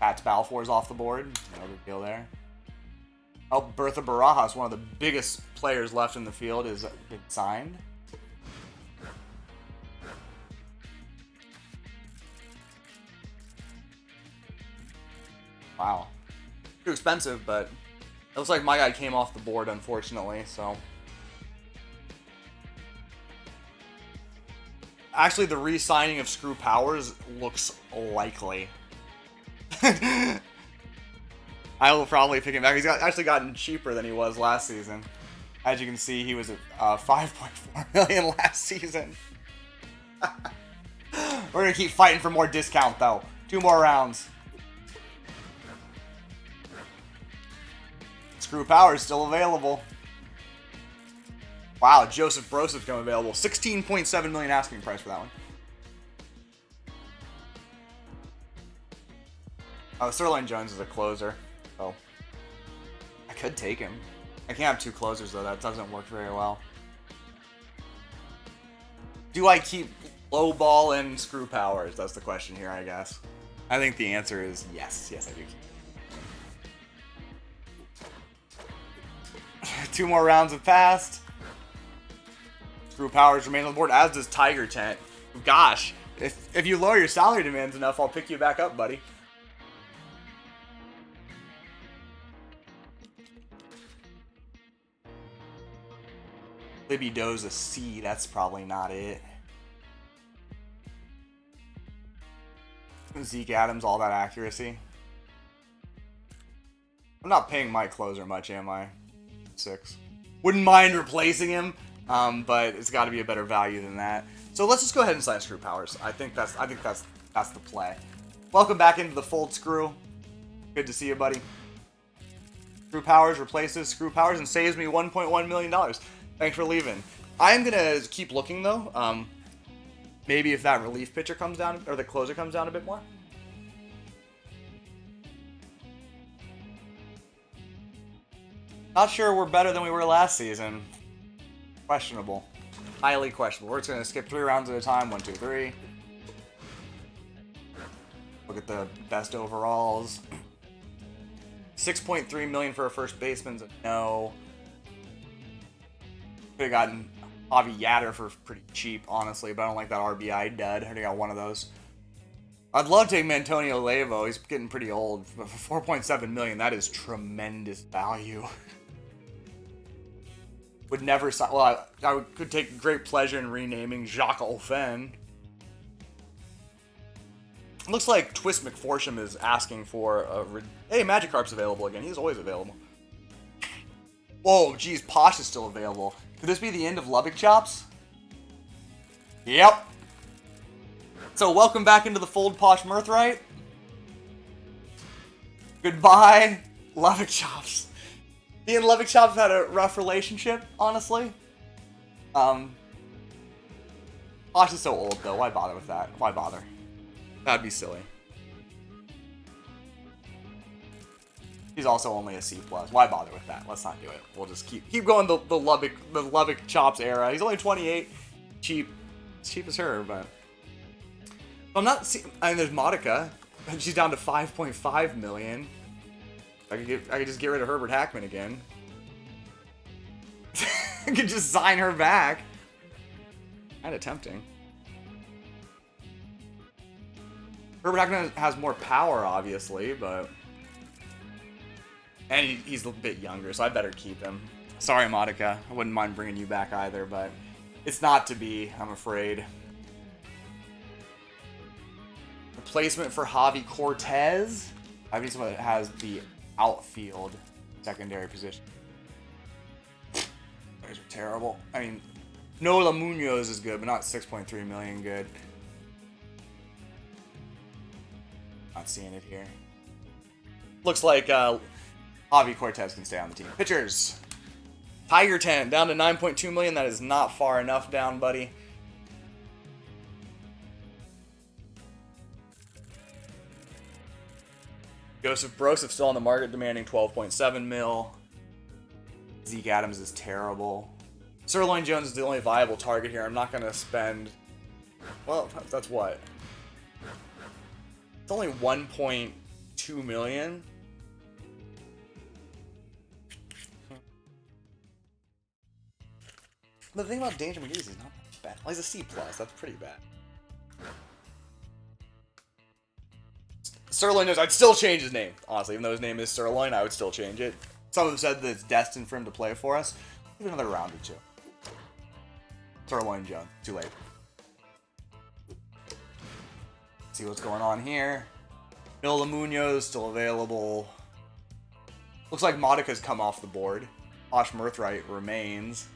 Pat's Balfour's off the board. No big deal there. Bertha Barajas, one of the biggest players left in the field, is been signed. Wow. Too expensive, but it looks like my guy came off the board, unfortunately, so. Actually, the re-signing of Screw Powers looks likely. I will probably pick him back. He's actually gotten cheaper than he was last season. As you can see, he was at 5.4 million last season. We're going to keep fighting for more discount, though. 2 more rounds. Screw Powers still available. Wow, Joseph Brosep's become available. 16.7 million asking price for that one. Oh, Sirloin Jones is a closer. So I could take him. I can't have 2 closers though. That doesn't work very well. Do I keep low ball and Screw Powers? That's the question here, I guess. I think the answer is yes. Yes, I do keep. 2 more rounds have passed. Screw Powers remain on the board, as does Tiger Tent. Gosh, if you lower your salary demands enough, I'll pick you back up, buddy. Libby Doe's a C. That's probably not it. Zeke Adams, all that accuracy. I'm not paying my closer much, am I? 6. Wouldn't mind replacing him, but it's got to be a better value than that. So let's just go ahead and sign Screw Powers. I think that's the play. Welcome back into the fold, Screw. Good to see you, buddy. Screw Powers replaces Screw Powers and saves me $1.1 million. Thanks for leaving. I'm gonna keep looking though. Maybe if that relief pitcher comes down, or the closer comes down a bit more. Not sure we're better than we were last season. Questionable. Highly questionable. We're just gonna skip 3 rounds at a time. 1, 2, 3. Look at the best overalls. 6.3 million for a first baseman. No. Could have gotten Javi Yatter for pretty cheap, honestly, but I don't like that RBI dud. I already got one of those. I'd love to take Antonio Levo. He's getting pretty old. But for 4.7 million, that is tremendous value. Would never sign. Well, I could take great pleasure in renaming Jacques Offen. Looks like Twist McForsham is asking for a. Hey, Magikarp's available again. He's always available. Whoa, geez, Posh is still available. Could this be the end of Lubbock Chops? Yep. So welcome back into the fold, Posh Mirthright. Goodbye, Lubbock Chops. Me and Lubbock Chops had a rough relationship, honestly. Posh is so old, though. Why bother with that? Why bother? That'd be silly. He's also only a C+. Why bother with that? Let's not do it. We'll just keep going the Lubbock Chops era. He's only 28. Cheap. Cheap as her, but I'm not. I mean, there's Modica. She's down to 5.5 million. I could just get rid of Herbert Hackman again. I could just sign her back. Kinda tempting. Herbert Hackman has more power, obviously, but. And he's a bit younger, so I better keep him. Sorry, Modica. I wouldn't mind bringing you back either, but it's not to be, I'm afraid. Replacement for Javi Cortez. I need someone that has the outfield secondary position. Those are terrible. I mean, Nola Munoz is good, but not 6.3 million good. Not seeing it here. Looks like Javi Cortez can stay on the team. Pitchers. Tiger 10 down to 9.2 million. That is not far enough down, buddy. Joseph Broseph still on the market, demanding 12.7 mil. Zeke Adams is terrible. Sirloin Jones is the only viable target here. I'm not going to spend... Well, that's what? It's only 1.2 million. But the thing about Danger McGee is he's not that bad. Well, he's a C+. That's pretty bad. Sirloin Jones, I'd still change his name. Honestly, even though his name is Sirloin, I would still change it. Some have said that it's destined for him to play for us. Give another round or two. Sirloin Jones. Too late. See what's going on here. Mila Munoz still available. Looks like Monica's come off the board. Osh Mirthright remains.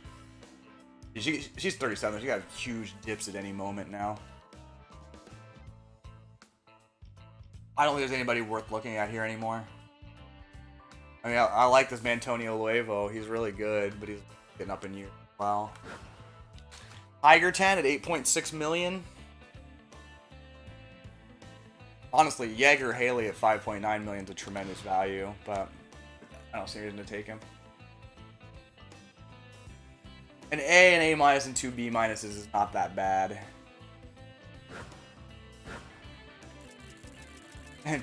She's 37. She got huge dips at any moment now. I don't think there's anybody worth looking at here anymore. I mean, I like this Antonio Luevo. He's really good, but he's getting up in years. Wow. Tiger 10 at 8.6 million. Honestly, Jaeger Haley at 5.9 million is a tremendous value, but I don't see a reason to take him. An A, an A minus, and two B minuses is not that bad. And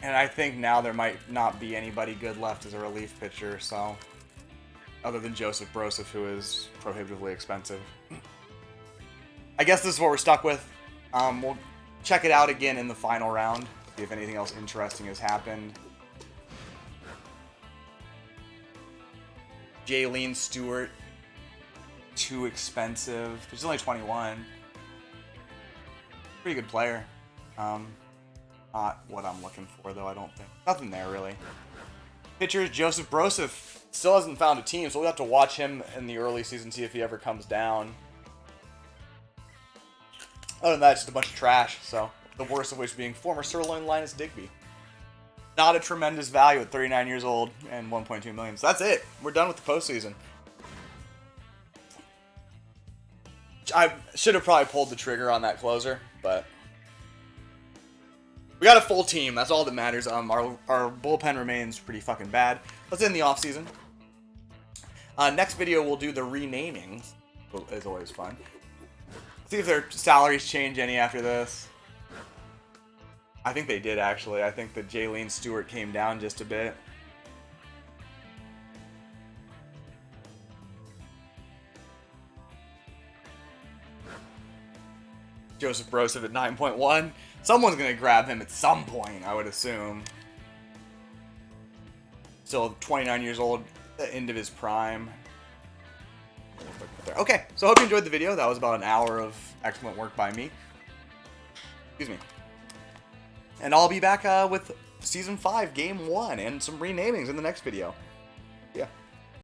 I think now there might not be anybody good left as a relief pitcher, so... Other than Joseph Broseph, who is prohibitively expensive. I guess this is what we're stuck with. We'll check it out again in the final round, see if anything else interesting has happened. Jaylene Stewart. Too expensive. He's only 21. Pretty good player. Not what I'm looking for, though, I don't think. Nothing there, really. Pitchers, Joseph Broseph still hasn't found a team, so we'll have to watch him in the early season, see if he ever comes down. Other than that, it's just a bunch of trash, so the worst of which being former Sirloin Linus Digby. Not a tremendous value at 39 years old and 1.2 million. So that's it. We're done with the postseason. I should have probably pulled the trigger on that closer, but we got a full team. That's all that matters. Our bullpen remains pretty fucking bad. Let's end the offseason. Next video, we'll do the renamings. It's always fun. See if their salaries change any after this. I think they did, actually. I think that Jaylene Stewart came down just a bit. Joseph Broseph at 9.1. Someone's going to grab him at some point, I would assume. Still 29 years old, the end of his prime. Okay, so I hope you enjoyed the video. That was about an hour of excellent work by me. Excuse me. And I'll be back with Season 5, Game 1, and some renamings in the next video.